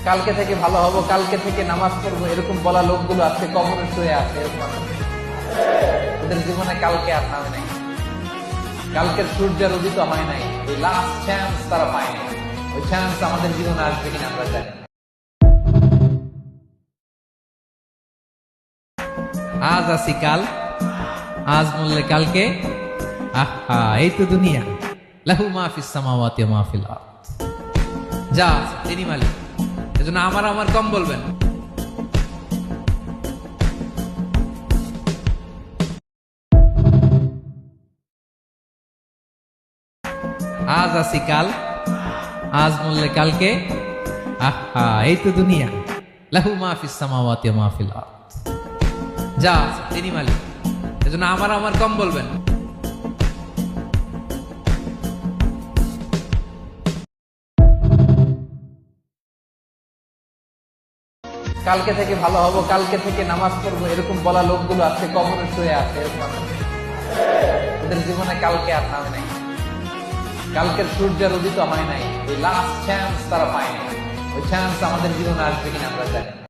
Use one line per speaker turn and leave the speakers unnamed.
কালকে থেকে ভালো হব, কালকে থেকে নামাজ পড়বো, এরকম বলা লোকগুলো আজকে কবরে শুয়ে আছে। এরকম আছে? ওদের জীবনে কালকে আর নামে নাই, কালকের সূর্যের উদিত হয় নাই, ওই লাস্ট চান্স তারা পায় নাই। ওই চান্স আমাদের জীবনে আসবে কিনা আমরা জানি না। আজ আসি কাল, আজ মরলে কালকে আহা, এই তো দুনিয়া। লাহু মাহফিস সামাওয়াতি ওয়া মাহফিল আরদ। যা তিনি মালিক, এজন্য আমার কম বলবেন। আজ আসি কাল, আজ মরলে কালকে আহা, এই তো দুনিয়া। লাহু মাহফিস সামাওয়াতি ওয়া মাহফিল আরদ। যা তিনি মালিক, এজন্য আমার কম বলবেন। কালকে থেকে ভালো হব, কালকে থেকে নামাজ পড়বো, এরকম বলা লোকগুলো আজকে কবরে শুয়ে আছে। এরকম আছে? ওদের জীবনে কালকে আর নামে নাই, কালকের সূর্যের উদিত হয় নাই, ওই লাস্ট চান্স তারা পায় নাই। ওই চান্স আমাদের জীবনে আসবে কিনা আমরা জানি না।